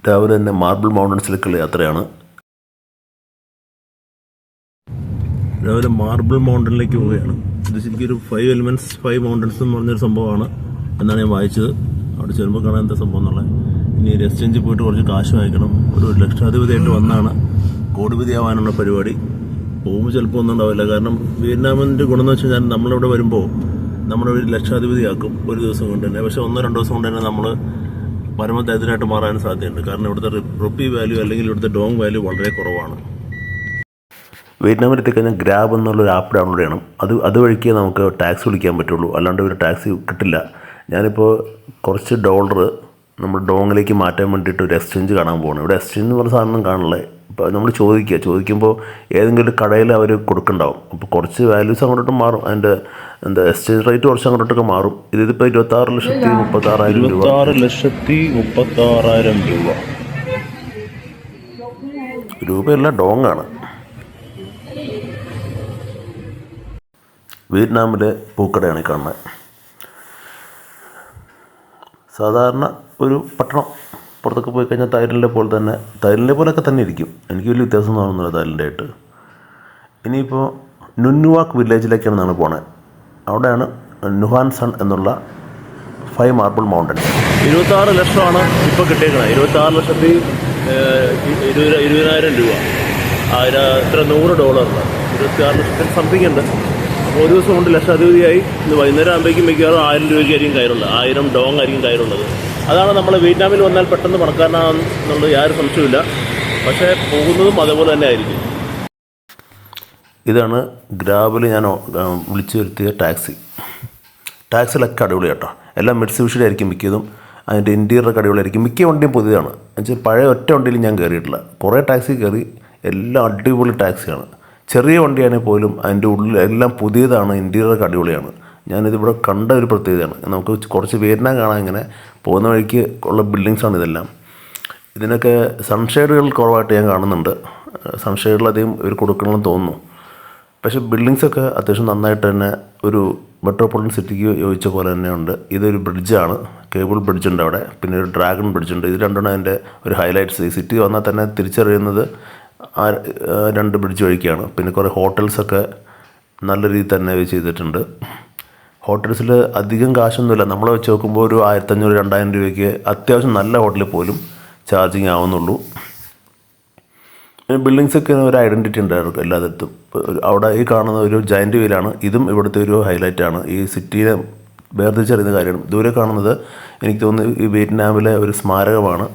രാവിലെ തന്നെ മാർബിൾ മൗണ്ടൻസിലേക്കുള്ള യാത്രയാണ്. രാവിലെ മാർബിൾ മൗണ്ടനിലേക്ക് പോവുകയാണ്. ഇത് ശരിക്കും ഒരു 5 എലിമെൻറ്റ്സ് 5 മൗണ്ടൻസ് എന്ന് പറഞ്ഞൊരു സംഭവമാണ് എന്നാണ് ഞാൻ വായിച്ചത്. അവിടെ ചെല്ലുമ്പോൾ കാണാൻ എന്താ സംഭവം എന്നുള്ളത്. ഇനി ഒരു എക്സ്ചേഞ്ചിൽ പോയിട്ട് കുറച്ച് കാശ് വാങ്ങിക്കണം. ഒരു ലക്ഷാധിപതിയായിട്ട് വന്നാണ് കോടിപതി ആവാനുള്ള പരിപാടി. പോകുമ്പോൾ ചിലപ്പോൾ ഒന്നും ഉണ്ടാവില്ല. കാരണം വിയറ്റ്നാമിൻ്റെ ഗുണം എന്ന് വെച്ച് കഴിഞ്ഞാൽ നമ്മളിവിടെ വരുമ്പോൾ നമ്മുടെ ഒരു ലക്ഷാധിപതിയാക്കും ഒരു ദിവസം കൊണ്ട് തന്നെ. പക്ഷേ 1-2 ദിവസം കൊണ്ട് തന്നെ നമ്മൾ പരമദരിദ്രനായിട്ട് മാറാൻ സാധ്യതയുണ്ട്. കാരണം ഇവിടുത്തെ റുപ്പി വാല്യൂ അല്ലെങ്കിൽ ഇവിടുത്തെ ഡോങ് വാല്യൂ വളരെ കുറവാണ്. വിയറ്റ്നാമിൽ എത്തിക്കഴിഞ്ഞാൽ ഗ്രാബ് എന്നുള്ളൊരു ആപ്പ് ഡൗൺലോഡ് ചെയ്യണം. അതുവഴിക്കേ നമുക്ക് ടാക്സി വിളിക്കാൻ പറ്റുള്ളൂ, അല്ലാണ്ട് ഒരു ടാക്സി കിട്ടില്ല. ഞാനിപ്പോൾ കുറച്ച് ഡോളർ നമ്മൾ ഡോങ്ങിലേക്ക് മാറ്റാൻ വേണ്ടിയിട്ട് ഒരു എക്സ്ചേഞ്ച് കാണാൻ പോകണം. ഇവിടെ എക്സ്ചേഞ്ച് എന്ന് പറഞ്ഞ സാധനം കാണില്ലേ. ഇപ്പോൾ നമ്മൾ ചോദിക്കുമ്പോൾ ഏതെങ്കിലും ഒരു കടയിൽ അവർ കൊടുക്കുന്നുണ്ടാവും. അപ്പോൾ കുറച്ച് വാല്യൂസ് അങ്ങോട്ടോട്ട് മാറും. അതിൻ്റെ എക്സ്ചേഞ്ച് റേറ്റ് കുറച്ച് അങ്ങോട്ടൊക്കെ മാറും. ഇതിപ്പോൾ 26,36,000 രൂപ. 26,36,000 രൂപയല്ല, ഡോങ്ങാണ്. വിയറ്റ്നാമിലെ പൂക്കടയാണ് ഈ കാണുന്നത്. സാധാരണ ഒരു പട്ടണം. പുറത്തൊക്കെ പോയി കഴിഞ്ഞാൽ തായ്ലൻഡിലെ പോലെയൊക്കെ തന്നെ ഇരിക്കും. എനിക്ക് വലിയ വ്യത്യാസം തോന്നുന്നില്ല തായ്ലൻഡ് ആയിട്ട്. ഇനിയിപ്പോൾ നുന്നുവാക്ക് വില്ലേജിലേക്കാണ് നമ്മൾ പോണത്. അവിടെയാണ് നുഹാൻ സൺ എന്നുള്ള 5 മാർബിൾ മൗണ്ടൻസ്. 26 ലക്ഷമാണ് ഇപ്പോൾ കിട്ടിയേക്കുന്നത്. 26,20,000 രൂപ. എത്ര $100 26 ലക്ഷത്തിന് സംതിങ് ഉണ്ട്. ഒരു ദിവസം കൊണ്ട് ലക്ഷാധിപതിയായി. ഇന്ന് വൈകുന്നേരം ആകുമ്പോഴേക്കും മിക്കവാറും 1000 രൂപയ്ക്കായിരിക്കും കയ്യിലുള്ളത്. 1000 ഡോങ് ആയിരിക്കും കയ്യിലുള്ളത്. അതാണ് നമ്മൾ വിയറ്റ്നാമിൽ വന്നാൽ പെട്ടെന്ന് പണക്കാരനാണെന്നുള്ളത് യാതൊരു സംശയമില്ല. പക്ഷേ പോകുന്നതും അതേപോലെ തന്നെ ആയിരിക്കും. ഇതാണ് ഗ്രാബിൽ ഞാൻ വിളിച്ചു വരുത്തിയ ടാക്സിലൊക്കെ അടിപൊളി കേട്ടോ. എല്ലാം മിറ്റ്സുബിഷിയുടെ ആയിരിക്കും മിക്കതും. അതിൻ്റെ ഇൻറ്റീരിയറൊക്കെ അടിപൊളിയായിരിക്കും. മിക്ക വണ്ടിയും പുതിയതാണ്. എന്നുവെച്ചാൽ പഴയ ഒറ്റ വണ്ടിയിൽ ഞാൻ കയറിയിട്ടില്ല. കുറേ ടാക്സി കയറി. എല്ലാം അടിപൊളി ടാക്സിയാണ്. ചെറിയ വണ്ടിയാണെങ്കിൽ പോലും അതിൻ്റെ ഉള്ളിൽ എല്ലാം പുതിയതാണ്. ഇൻറ്റീരിയറൊക്കെ അടിപൊളിയാണ്. ഞാനിതിവിടെ കണ്ട ഒരു പ്രത്യേകതയാണ്. നമുക്ക് കുറച്ച് വിയറ്റ്നാം കാണാൻ ഇങ്ങനെ പോകുന്ന വഴിക്ക് ഉള്ള ബിൽഡിങ്സാണ് ഇതെല്ലാം. ഇതിനൊക്കെ സൺഷെയ്ഡുകൾ കുറവായിട്ട് ഞാൻ കാണുന്നുണ്ട്. സൺഷെയ്ഡിലധികം ഇവർ കൊടുക്കണമെന്ന് തോന്നുന്നു. പക്ഷേ ബിൽഡിങ്സൊക്കെ അത്യാവശ്യം നന്നായിട്ട് തന്നെ ഒരു മെട്രോപൊളിറ്റൻ സിറ്റിക്ക് യോജിച്ച പോലെ തന്നെയുണ്ട്. ഇതൊരു ബ്രിഡ്ജാണ്. കേബിൾ ബ്രിഡ്ജുണ്ട് അവിടെ. പിന്നെ ഒരു ഡ്രാഗൺ ബ്രിഡ്ജുണ്ട്. ഇത് രണ്ടാണ് അതിൻ്റെ ഒരു ഹൈലൈറ്റ്സ്. ഈ സിറ്റി വന്നാൽ തന്നെ തിരിച്ചറിയുന്നത് ആ 2 ബ്രിഡ്ജ് വഴിക്കാണ്. പിന്നെ കുറേ ഹോട്ടൽസൊക്കെ നല്ല രീതിയിൽ തന്നെ ചെയ്തിട്ടുണ്ട്. ഹോട്ടൽസിൽ അധികം കാശൊന്നുമില്ല. നമ്മളെ വെച്ച് നോക്കുമ്പോൾ ഒരു 1,500-2,000 രൂപയ്ക്ക് അത്യാവശ്യം നല്ല ഹോട്ടലിൽ പോലും ചാർജിങ് ആവുന്നുള്ളൂ. ബിൽഡിങ്സൊക്കെ ഒരു ഐഡൻറ്റിറ്റി ഉണ്ടായിരുന്നു എല്ലായിടത്തും. അവിടെ ഈ കാണുന്ന ഒരു ജയൻറ്റ് വീലാണ്. ഇതും ഇവിടുത്തെ ഒരു ഹൈലൈറ്റാണ്. ഈ സിറ്റിയെ വേർതിരിച്ചറിയുന്ന കാര്യമാണ്. ദൂരെ കാണുന്നത് എനിക്ക് തോന്നുന്നു ഈ വിയറ്റ്നാമിലെ ഒരു സ്മാരകമാണ്.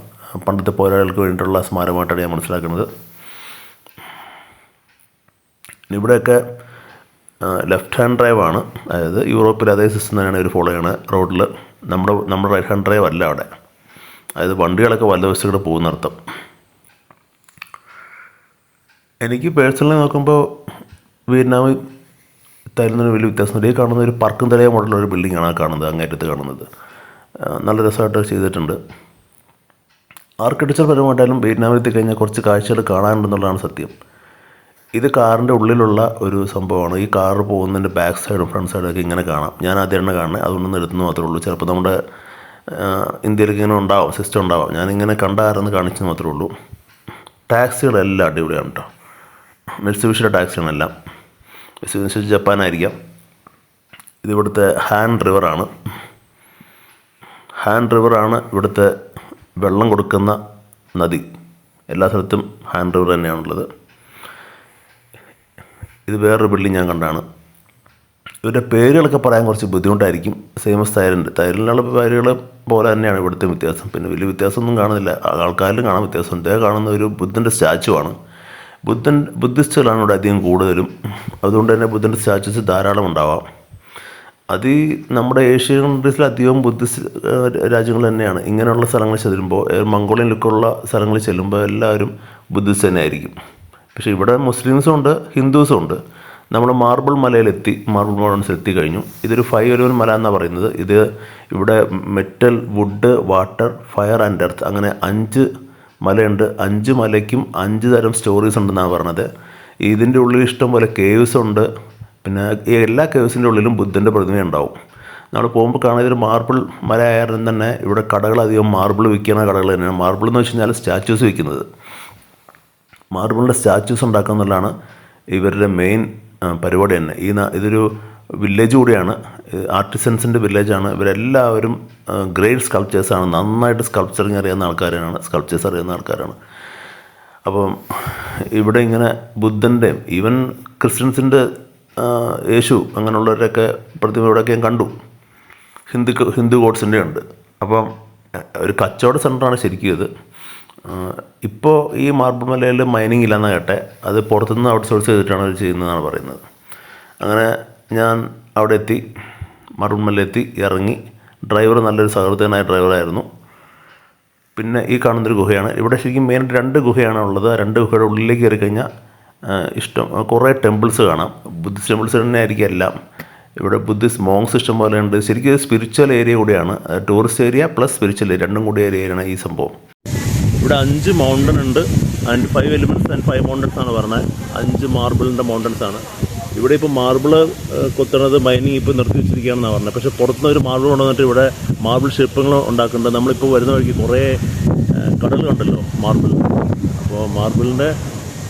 പണ്ടത്തെ പോരാളികൾക്ക് വേണ്ടിയിട്ടുള്ള സ്മാരകമായിട്ടാണ് ഞാൻ മനസ്സിലാക്കുന്നത്. ഇവിടെയൊക്കെ ലെഫ്റ്റ് ഹാൻഡ് ഡ്രൈവ് ആണ്. അതായത് യൂറോപ്പിൽ അതേ സിസ്റ്റം തന്നെയാണ് ഇവർ ഫോളോ ചെയ്യണത്. റോഡിൽ നമ്മുടെ റൈറ്റ് ഹാൻഡ് ഡ്രൈവ് അല്ല അവിടെ. അതായത് വണ്ടികളൊക്കെ വലതുവശത്തൂടെ പോകുന്നർത്ഥം. എനിക്ക് പേഴ്സണലി നോക്കുമ്പോൾ വിയറ്റ്നാമിൽ തായ്ലൻഡിന് വലിയ വ്യത്യാസമില്ല. ഈ കാണുന്ന ഒരു പറക്കും തലയ മോഡലൊരു ബിൽഡിങ്ങാണ് ആ കാണുന്നത്, അങ്ങേറ്റത്ത് കാണുന്നത്. നല്ല രസമായിട്ട് ചെയ്തിട്ടുണ്ട്. ആർക്കിടെക്ചർ പരമായിട്ടായാലും വിയറ്റ്നാമിൽ എത്തിക്കഴിഞ്ഞാൽ കുറച്ച് കാഴ്ചകൾ കാണാനുണ്ടെന്നുള്ളതാണ് സത്യം. ഇത് കാറിൻ്റെ ഉള്ളിലുള്ള ഒരു സംഭവമാണ്. ഈ കാറ് പോകുന്നതിൻ്റെ ബാക്ക് സൈഡും ഫ്രണ്ട് സൈഡൊക്കെ ഇങ്ങനെ കാണാം. ഞാൻ ആദ്യമാണ് കാണുന്നത്. അതുകൊണ്ട് നിർത്തുന്നു മാത്രമേ ഉള്ളൂ. ചിലപ്പോൾ നമ്മുടെ ഇന്ത്യയിലേക്ക് ഇങ്ങനെ ഉണ്ടാവും, സിസ്റ്റം ഉണ്ടാവാം. ഞാനിങ്ങനെ കണ്ടാരെന്ന് കാണിച്ചു മാത്രമേ ഉള്ളൂ. ടാക്സികളെല്ലാം അടിപൊളിയാണ് കേട്ടോ. മിത്സുബിഷിയുടെ ടാക്സികളെല്ലാം. മിത്സുബിഷി ജപ്പാനായിരിക്കാം. ഇതിവിടുത്തെ ഹാൻഡ് റിവറാണ് ഇവിടുത്തെ വെള്ളം കൊടുക്കുന്ന നദി. എല്ലാ സ്ഥലത്തും ഹാൻഡ് റിവർ തന്നെയാണുള്ളത്. ഇത് വേറൊരു ബിൽഡിംഗ് ഞാൻ കണ്ടാണ്. ഇവരുടെ പേരുകളൊക്കെ പറയാൻ കുറച്ച് ബുദ്ധിമുട്ടായിരിക്കും. സെയിമസ് തായ്ലൻഡിലുള്ള പേരുകൾ പോലെ തന്നെയാണ് ഇവിടുത്തെ വ്യത്യാസം. പിന്നെ വലിയ വ്യത്യാസമൊന്നും കാണുന്നില്ല. ആൾക്കാരിലും കാണാൻ വ്യത്യാസം. ഇതേ കാണുന്ന ഒരു ബുദ്ധൻ്റെ സ്റ്റാച്ചു ആണ്. ബുദ്ധിസ്റ്റുകളാണ് ഇവിടെ അധികം കൂടുതലും. അതുകൊണ്ട് തന്നെ ബുദ്ധൻ്റെ സ്റ്റാച്യൂസ് ധാരാളം ഉണ്ടാവാം. അത് ഈ നമ്മുടെ ഏഷ്യൻ കൺട്രീസിൽ അധികവും ബുദ്ധിസ്റ്റ് രാജ്യങ്ങൾ തന്നെയാണ്. ഇങ്ങനെയുള്ള സ്ഥലങ്ങളിൽ ചെല്ലുമ്പോൾ, മംഗോളിയൻ ലുക്കുള്ള സ്ഥലങ്ങളിൽ ചെല്ലുമ്പോൾ എല്ലാവരും ബുദ്ധിസ്റ്റ് തന്നെ ആയിരിക്കും. പക്ഷേ ഇവിടെ മുസ്ലിംസും ഉണ്ട്, ഹിന്ദുസും ഉണ്ട്. നമ്മൾ മാർബിൾ മൗണ്ടൻസ് എത്തിക്കഴിഞ്ഞു. ഇതൊരു 5 എലിമെൻറ്റ് മല എന്നാണ് പറയുന്നത്. ഇത് ഇവിടെ metal, wood, water, fire and earth അങ്ങനെ 5 മലയുണ്ട്. 5 മലയ്ക്കും 5 തരം സ്റ്റോറീസ് ഉണ്ടെന്നാണ് പറഞ്ഞത്. ഇതിൻ്റെ ഉള്ളിൽ ഇഷ്ടം പോലെ കേവ്സ് ഉണ്ട്. പിന്നെ എല്ലാ കേവ്സിൻ്റെ ഉള്ളിലും ബുദ്ധൻ്റെ പ്രതിമ ഉണ്ടാവും. നമ്മൾ പോകുമ്പോൾ കാണാൻ ഇതൊരു മാർബിൾ മല ആയാലും തന്നെ ഇവിടെ കടകളധികം മാർബിൾ വിൽക്കുന്ന കടകൾ തന്നെയാണ്. മാർബിൾ എന്ന് വെച്ച് കഴിഞ്ഞാൽ സ്റ്റാച്യൂസ് വിൽക്കുന്നത്. മാർബിളിൻ്റെ സ്റ്റാച്യൂസ് ഉണ്ടാക്കുക എന്നുള്ളതാണ് ഇവരുടെ മെയിൻ പരിപാടി തന്നെ. ഇതൊരു വില്ലേജ് കൂടിയാണ്, ആർട്ടിസൻസിൻ്റെ വില്ലേജാണ്. ഇവരെല്ലാവരും ഗ്രേറ്റ് സ്കൾപ്ചേഴ്സാണ്, നന്നായിട്ട് സ്കൾപ്ചറിങ് അറിയാവുന്ന ആൾക്കാരാണ്, സ്കൾപ്ചേഴ്സ് അറിയാവുന്ന ആൾക്കാരാണ്. അപ്പം ഇവിടെ ഇങ്ങനെ ബുദ്ധൻ്റെയും ഈവൻ ക്രിസ്ത്യൻസിൻ്റെ യേശു അങ്ങനെയുള്ളവരൊക്കെ പ്രതിമ ഇവിടെയൊക്കെ ഞാൻ കണ്ടു. ഹിന്ദു ഗോഡ്സിൻ്റെ ഉണ്ട്. അപ്പം ഒരു കച്ചവട സെൻ്ററാണ് ശരിക്കും ഇത്. ഇപ്പോൾ ഈ മാർബിൾ മലയിൽ മൈനിങ് ഇല്ലെന്നാണ് കേട്ടെ, അത് പുറത്തുനിന്ന് ഔട്ട്സോഴ്സ് ചെയ്തിട്ടാണ് അവർ ചെയ്യുന്നതെന്നാണ് പറയുന്നത്. അങ്ങനെ ഞാൻ അവിടെ എത്തി, മാർബിൾ മലയിലെത്തി, ഇറങ്ങി. ഡ്രൈവർ നല്ലൊരു സഹൃദയനായ ഡ്രൈവറായിരുന്നു. പിന്നെ ഈ കാണുന്നൊരു ഗുഹയാണ്. ഇവിടെ ശരിക്കും മെയിനായിട്ട് 2 ഗുഹയാണ് ഉള്ളത്. 2 ഗുഹയുടെ ഉള്ളിലേക്ക് കയറി കഴിഞ്ഞാൽ കുറേ ടെമ്പിൾസ് കാണാം. ബുദ്ധിസ്റ്റ് ടെമ്പിൾസ് തന്നെ ആയിരിക്കും എല്ലാം. ഇവിടെ ബുദ്ധിസ്റ്റ് മോങ്സ് ഇഷ്ടം പോലെ ഉണ്ട്. ശരിക്കും ഇത് സ്പിരിച്വൽ ഏരിയ കൂടിയാണ്, tourist area plus spiritual area, രണ്ടും കൂടിയ ഏരിയയാണ് ഈ സംഭവം. ഇവിടെ 5 മൗണ്ടൻ ഉണ്ട്, ആൻഡ് 5 എലിമെൻറ്റ്സ് ആൻഡ് 5 മൗണ്ടൻസ് ആണ് പറഞ്ഞത്. 5 മാർബിളിൻ്റെ മൗണ്ടൻസ് ആണ്. ഇവിടെ ഇപ്പോൾ മാർബിൾ കൊത്തുന്നത് മൈനിങ് ഇപ്പോൾ നിർത്തി വെച്ചിരിക്കുകയാണെന്നാണ് പറഞ്ഞത്. പക്ഷേ പുറത്തുനിന്ന് ഒരു മാർബിൾ കൊണ്ടുവന്നിട്ട് ഇവിടെ മാർബിൾ ശില്പങ്ങൾ ഉണ്ടാക്കുന്നുണ്ട്. നമ്മളിപ്പോൾ വരുന്ന വഴിക്ക് കുറേ കടലുണ്ടല്ലോ മാർബിൾ. അപ്പോൾ മാർബിളിൻ്റെ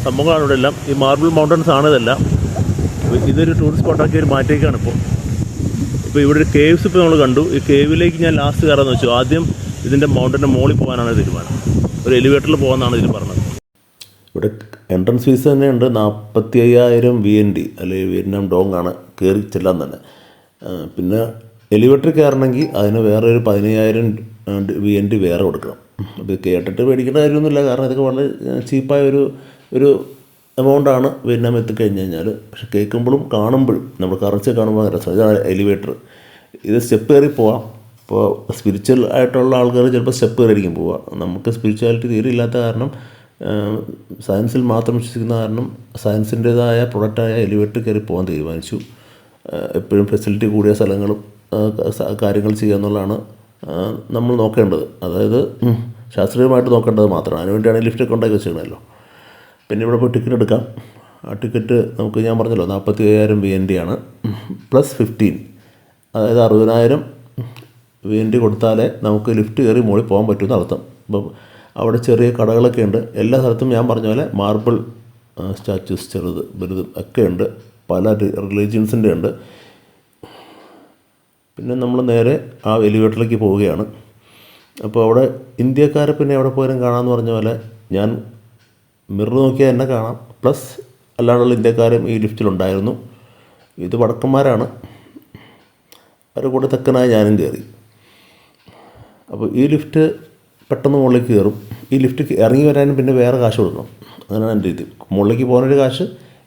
സംഭവങ്ങളാണ് ഇവിടെ എല്ലാം. ഈ മാർബിൾ മൗണ്ടൻസ് ആണ് ഇതെല്ലാം. ഇതൊരു ടൂറിസ്റ്റ് സ്പോട്ടാക്കി ഒരു മാറ്റിയേക്കാണ് ഇപ്പോൾ ഇവിടെ ഒരു കേവ്സ് ഇപ്പോൾ നമ്മൾ കണ്ടു. ഈ കേവിലേക്ക് ഞാൻ ലാസ്റ്റ് കയറാമെന്ന് വെച്ചു. ആദ്യം ഇതിൻ്റെ മൗണ്ടൻ്റെ മുകളിൽ പോകാനാണ് തീരുമാനം. ഒരു എലിവേറ്ററിൽ പോകാമെന്നാണ് ഇതിൽ പറഞ്ഞത്. ഇവിടെ എൻട്രൻസ് ഫീസ് തന്നെയുണ്ട് 45,000 VND, അല്ലെങ്കിൽ വിയറ്റ്നാം ഡോങ് ആണ് കയറി ചെല്ലാൻ തന്നെ. പിന്നെ എലിവേറ്ററിൽ കയറണമെങ്കിൽ അതിന് വേറെ ഒരു 15,000 VND വേറെ കൊടുക്കണം. അത് കേട്ടിട്ട് മേടിക്കേണ്ട കാര്യമൊന്നുമില്ല, കാരണം ഇതൊക്കെ വളരെ ചീപ്പായ ഒരു എമൗണ്ടാണ് വിയറ്റ്നാം എത്തിക്കഴിഞ്ഞ് കഴിഞ്ഞാൽ. പക്ഷെ കേൾക്കുമ്പോഴും കാണുമ്പോഴും നമ്മൾ കറച്ച് കാണുമ്പോൾ രസം. ഇതാണ് എലിവേറ്റർ. ഇത് സ്റ്റെപ്പ് കയറി പോവാം. ഇപ്പോൾ സ്പിരിച്വൽ ആയിട്ടുള്ള ആൾക്കാർ ചിലപ്പോൾ സ്റ്റെപ്പ് കയറിയിരിക്കും പോവുക. നമുക്ക് സ്പിരിച്വാലിറ്റി തീരെ ഇല്ലാത്ത കാരണം, സയൻസിൽ മാത്രം വിശ്വസിക്കുന്ന കാരണം, സയൻസിൻ്റേതായ പ്രൊഡക്റ്റായ എലിവേറ്റർ കയറി പോകാൻ തീരുമാനിച്ചു. എപ്പോഴും ഫെസിലിറ്റി കൂടിയ സ്ഥലങ്ങളും കാര്യങ്ങൾ ചെയ്യുക എന്നുള്ളതാണ് നമ്മൾ നോക്കേണ്ടത്. അതായത് ശാസ്ത്രീയമായിട്ട് നോക്കേണ്ടത് മാത്രമാണ്. അതിനുവേണ്ടിയാണ് ലിഫ്റ്റൊക്കെ ഉണ്ടാക്കി വെച്ചിരുന്നല്ലോ. പിന്നെ ഇവിടെ പോയി ടിക്കറ്റ് എടുക്കാം. ആ ടിക്കറ്റ് നമുക്ക് ഞാൻ പറഞ്ഞല്ലോ 45,000 VND ആണ്, പ്ലസ് 15, അതായത് 60,000 VND കൊടുത്താലേ നമുക്ക് ലിഫ്റ്റ് കയറി മുകളിൽ പോകാൻ പറ്റുമെന്ന് അർത്ഥം. അപ്പം അവിടെ ചെറിയ കടകളൊക്കെ ഉണ്ട്. എല്ലാ സ്ഥലത്തും ഞാൻ പറഞ്ഞ പോലെ മാർബിൾ സ്റ്റാച്യൂസ് ചെറുത് വലുതും ഒക്കെ ഉണ്ട്. പല റിലീജിയൻസിൻ്റെ ഉണ്ട്. പിന്നെ നമ്മൾ നേരെ ആ എലിവേറ്ററിലേക്ക് പോവുകയാണ്. അപ്പോൾ അവിടെ ഇന്ത്യക്കാരെ പിന്നെ എവിടെ പോയാലും കാണാമെന്ന് പറഞ്ഞ പോലെ ഞാൻ മിറർ നോക്കിയാൽ എന്നെ കാണാം. പ്ലസ് അല്ലാണ്ടുള്ള ഇന്ത്യക്കാരും ഈ ലിഫ്റ്റിലുണ്ടായിരുന്നു. ഇത് വടക്കന്മാരാണ്. അവരുടെ കൂടെ തെക്കനായി ഞാനും കയറി. അപ്പോൾ ഈ ലിഫ്റ്റ് പെട്ടെന്ന് മുകളിലേക്ക് കയറും. ഈ ലിഫ്റ്റ് ഇറങ്ങി വരാനും പിന്നെ വേറെ കാശ് കൊടുക്കണം. അങ്ങനെയാണ് എൻ്റെ രീതി. മുകളിലേക്ക് പോകാനൊരു കാശ്,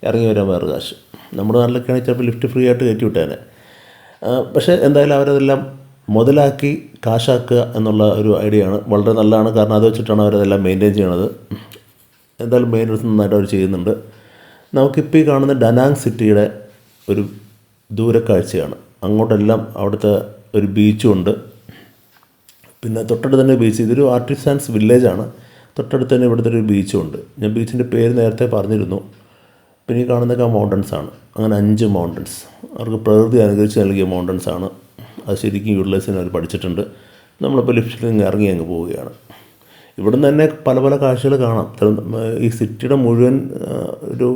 ഇറങ്ങി വരാൻ വേറെ കാശ്. നമ്മുടെ നാട്ടിലൊക്കെ ആണെങ്കിൽ ചിലപ്പോൾ ലിഫ്റ്റ് ഫ്രീ ആയിട്ട് കയറ്റി വിട്ടേനെ. പക്ഷേ എന്തായാലും അവരതെല്ലാം മുതലാക്കി കാശാക്കുക എന്നുള്ള ഒരു ഐഡിയ ആണ്. വളരെ നല്ലതാണ്. കാരണം അത് വെച്ചിട്ടാണ് അവരതെല്ലാം മെയിൻറ്റെയിൻ ചെയ്യണത്. എന്തായാലും മെയിൻ്റെനൻസ് നന്നായിട്ട് അവർ ചെയ്യുന്നുണ്ട്. നമുക്കിപ്പോൾ ഈ കാണുന്ന ഡനാങ് സിറ്റിയുടെ ഒരു ദൂരക്കാഴ്ചയാണ്. അങ്ങോട്ടെല്ലാം അവിടുത്തെ ഒരു ബീച്ചും ഉണ്ട്. പിന്നെ തൊട്ടടുത്ത് തന്നെ ബീച്ച്. ഇതൊരു ആർട്ടിസാൻസ് വില്ലേജാണ്. തൊട്ടടുത്ത് തന്നെ ഇവിടുത്തെ ഒരു ബീച്ചും ഉണ്ട്. ഞാൻ ബീച്ചിൻ്റെ പേര് നേരത്തെ പറഞ്ഞിരുന്നു. പിന്നെ ഈ കാണുന്നതൊക്കെ മൗണ്ടൻസാണ്. അങ്ങനെ 5 മൗണ്ടൻസ് അവർക്ക് പ്രകൃതി അനുഗ്രഹിച്ച് നൽകിയ മൗണ്ടൻസാണ്. അത് ശരിക്കും യൂട്ടിലൈസ് ചെയ്യാൻ അവർ പഠിച്ചിട്ടുണ്ട്. നമ്മളിപ്പോൾ ലിഫ്റ്റിൽ നിന്ന് ഇറങ്ങി അങ്ങ് പോവുകയാണ്. ഇവിടെ നിന്ന് തന്നെ പല പല കാഴ്ചകൾ കാണാം. ഈ സിറ്റിയുടെ മുഴുവൻ ഒരു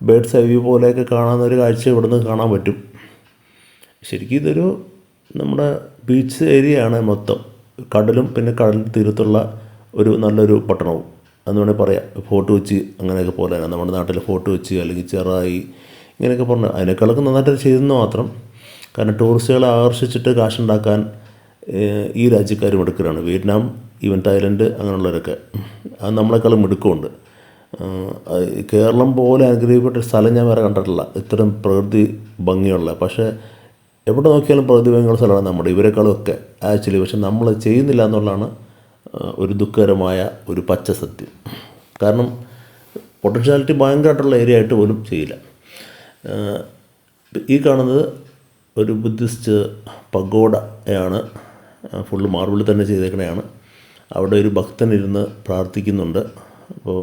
ബേഡ്സ് ഐ വ്യൂ പോലെയൊക്കെ കാണാവുന്ന ഒരു കാഴ്ച ഇവിടെ നിന്ന് കാണാൻ പറ്റും. ശരിക്കും ഇതൊരു നമ്മുടെ ബീച്ച് ഏരിയയാണ് മൊത്തം. കടലും പിന്നെ കടൽ തീരത്തുള്ള ഒരു നല്ലൊരു പട്ടണവും എന്ന് വേണമെങ്കിൽ പറയാം. ഫോർട്ട് കൊച്ചി അങ്ങനെയൊക്കെ പോലെ തന്നെ നമ്മുടെ നാട്ടിലെ ഫോർട്ട് കൊച്ചി അല്ലെങ്കിൽ ചെറായി ഇങ്ങനെയൊക്കെ പറഞ്ഞു. അതിനേക്കാളൊക്കെ നന്നായിട്ട് ചെയ്തെന്ന് മാത്രം. കാരണം ടൂറിസ്റ്റുകളെ ആകർഷിച്ചിട്ട് കാശുണ്ടാക്കാൻ ഈ രാജ്യക്കാരും മിടുക്കരാണ്. വിയറ്റ്നാം, ഈവൻ തായ്ലൻഡ് അങ്ങനെയുള്ളവരൊക്കെ അത് നമ്മളെക്കാളും മിടുക്കമുണ്ട്. കേരളം പോലെ അനുഗ്രഹിക്കപ്പെട്ട സ്ഥലം ഞാൻ വേറെ കണ്ടിട്ടില്ല, ഇത്തരം പ്രകൃതി ഭംഗിയുള്ള. പക്ഷേ എവിടെ നോക്കിയാലും പ്രകൃതി ഭംഗിയുള്ള സ്ഥലമാണ് നമ്മുടെ ഇവരെക്കാളും ഒക്കെ ആക്ച്വലി. പക്ഷെ നമ്മൾ ചെയ്യുന്നില്ല എന്നുള്ളതാണ് ഒരു ദുഃഖകരമായ ഒരു പച്ച സത്യം. കാരണം പൊട്ടൻഷ്യാലിറ്റി ഭയങ്കരമായിട്ടുള്ള ഏരിയ ആയിട്ട് പോലും ചെയ്യില്ല. ഈ കാണുന്നത് ഒരു ബുദ്ധിസ്റ്റ് പഗോഡയാണ്. ഫുള്ള് മാർബിൾ തന്നെ ചെയ്തേക്കണയാണ്. അവിടെ ഒരു ഭക്തൻ ഇരുന്ന് പ്രാർത്ഥിക്കുന്നുണ്ട്. അപ്പോൾ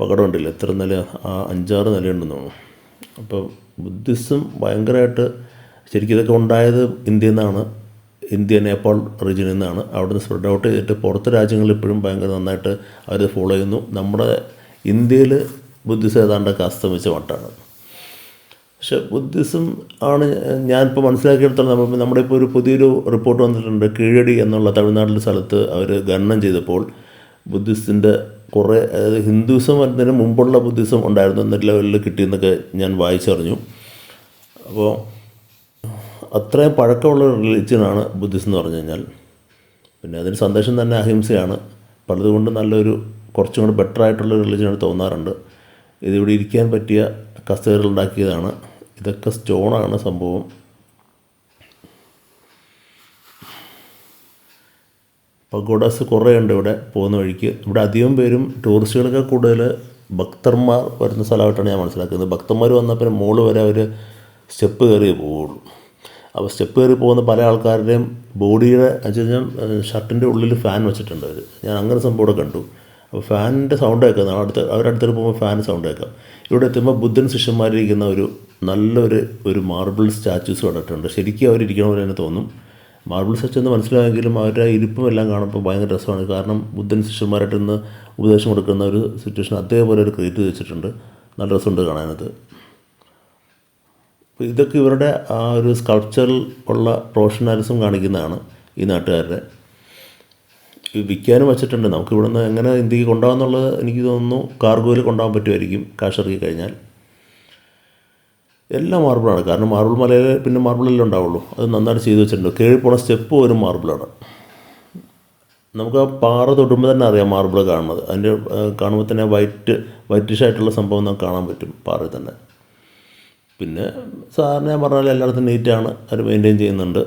പകടം ഉണ്ടല്ലോ, എത്ര നില, 5-6 നിലയുണ്ടെന്ന് തോന്നുന്നു. അപ്പോൾ ബുദ്ധിസം ഭയങ്കരമായിട്ട് ശരിക്കും ഇതൊക്കെ ഉണ്ടായത് ഇന്ത്യയിൽ നിന്നാണ്, ഇന്ത്യ നേപ്പാൾ റീജിയനിൽ നിന്നാണ്. അവിടെ നിന്ന് സ്പ്രെഡ് ഔട്ട് ചെയ്തിട്ട് പുറത്ത് രാജ്യങ്ങളിൽ ഇപ്പോഴും ഭയങ്കര നന്നായിട്ട് അവർ ഫോളോ ചെയ്യുന്നു. നമ്മുടെ ഇന്ത്യയിൽ ബുദ്ധിസം ഏതാണ്ടൊക്കെ അസ്തമിച്ച മട്ടാണ്. പക്ഷെ ബുദ്ധിസം ആണ് ഞാനിപ്പോൾ മനസ്സിലാക്കിയെടുത്തോളം നമ്മുടെ ഇപ്പോൾ ഒരു പുതിയൊരു റിപ്പോർട്ട് വന്നിട്ടുണ്ട്. കീഴടി എന്നുള്ള തമിഴ്നാട്ടിലെ സ്ഥലത്ത് അവർ ഖനനം ചെയ്തപ്പോൾ ബുദ്ധിസ്റ്റിൻ്റെ കുറേ, അതായത് ഹിന്ദുസം വരുന്നതിന് മുമ്പുള്ള ബുദ്ധിസം ഉണ്ടായിരുന്നു എന്ന ലെവലിൽ കിട്ടിയെന്നൊക്കെ ഞാൻ വായിച്ചറിഞ്ഞു. അപ്പോൾ അത്രയും പഴക്കമുള്ള റിലീജിയനാണ് ബുദ്ധിസം എന്ന് പറഞ്ഞു കഴിഞ്ഞാൽ. പിന്നെ അതിന് സന്ദേശം തന്നെ അഹിംസയാണ്. പലതുകൊണ്ട് നല്ലൊരു കുറച്ചും കൂടി ബെറ്റർ ആയിട്ടുള്ള റിലീജിയനാണ് തോന്നാറുണ്ട്. ഇതിവിടെ ഇരിക്കാൻ പറ്റിയ കസേരകൾ ഉണ്ടാക്കിയതാണ്. ഇതൊക്കെ സ്റ്റോണാണ് സംഭവം. പഗോഡാസ് കുറേ ഉണ്ട് ഇവിടെ പോകുന്ന വഴിക്ക്. ഇവിടെ അധികം പേരും ടൂറിസ്റ്റുകളൊക്കെ കൂടുതൽ ഭക്തന്മാർ വരുന്ന സ്ഥലമായിട്ടാണ് ഞാൻ മനസ്സിലാക്കുന്നത്. ഭക്തന്മാർ വന്നാൽ പിന്നെ മുകളിൽ വരെ അവർ സ്റ്റെപ്പ് കയറിയേ പോവുള്ളൂ. അപ്പോൾ സ്റ്റെപ്പ് കയറി പോകുന്ന പല ആൾക്കാരുടെയും ബോഡിയുടെ വെച്ച് കഴിഞ്ഞാൽ ഷർട്ടിൻ്റെ ഉള്ളിൽ ഫാൻ വെച്ചിട്ടുണ്ട് അവർ. ഞാൻ അങ്ങനെ സംഭവം ഇവിടെ കണ്ടു. അപ്പോൾ ഫാനിൻ്റെ സൗണ്ട് കേൾക്കാം. അവരടുത്തേക്ക് പോകുമ്പോൾ ഫാൻ സൗണ്ട് കേൾക്കാം. ഇവിടെ എത്തുമ്പോൾ ബുദ്ധൻ ശിഷ്യന്മാരിരിക്കുന്ന നല്ലൊരു മാർബിൾ സ്റ്റാച്യൂസ് കണ്ടിട്ടുണ്ട്. ശരിക്കും അവരിരിക്കണ പോലെ തന്നെ തോന്നും. മാർബിൾ സ്റ്റാച്ചു എന്ന് മനസ്സിലായെങ്കിലും അവരുടെ ഇരിപ്പും എല്ലാം കാണുമ്പോൾ ഭയങ്കര രസമാണ്. കാരണം ബുദ്ധൻ ശിഷ്യന്മാരായിട്ട് നിന്ന് ഉപദേശം കൊടുക്കുന്ന ഒരു സിറ്റുവേഷൻ അതേപോലെ ഒരു ക്രിയേറ്റ് വെച്ചിട്ടുണ്ട്. നല്ല രസമുണ്ട് കാണാനത്. ഇതൊക്കെ ഇവരുടെ ആ ഒരു സ്കൾപ്ചറിൽ ഉള്ള പ്രൊഫഷണലിസം കാണിക്കുന്നതാണ് ഈ നാട്ടുകാരുടെ. വിൽക്കാനും വെച്ചിട്ടുണ്ട്. നമുക്ക് ഇവിടുന്ന് എങ്ങനെ ഇന്ത്യക്ക് കൊണ്ടുപോകാമെന്നുള്ളത് എനിക്ക് തോന്നുന്നു കാർഗോയിൽ കൊണ്ടുപോകാൻ പറ്റുമായിരിക്കും കാശ് ഇറക്കി കഴിഞ്ഞാൽ. എല്ലാം മാർബിളാണ്. കാരണം മാർബിൾ മലയിൽ പിന്നെ മാർബിളെല്ലാം ഉണ്ടാവുള്ളൂ. അത് നന്നായിട്ട് ചെയ്ത് വെച്ചിട്ടുണ്ട്. കയറി പോണ സ്റ്റെപ്പ് ഒരു മാർബിളാണ്. നമുക്ക് ആ പാറ തൊടുമ്പോൾ തന്നെ അറിയാം മാർബിൾ കാണുന്നത്. അതിൻ്റെ കാണുമ്പോൾ തന്നെ വൈറ്റിഷ് ആയിട്ടുള്ള സംഭവം നമുക്ക് കാണാൻ പറ്റും പാറയിൽ തന്നെ. പിന്നെ സാധാരണ ഞാൻ പറഞ്ഞാൽ എല്ലായിടത്തും നീറ്റാണ്, അവർ മെയിൻറ്റെയിൻ ചെയ്യുന്നുണ്ട്.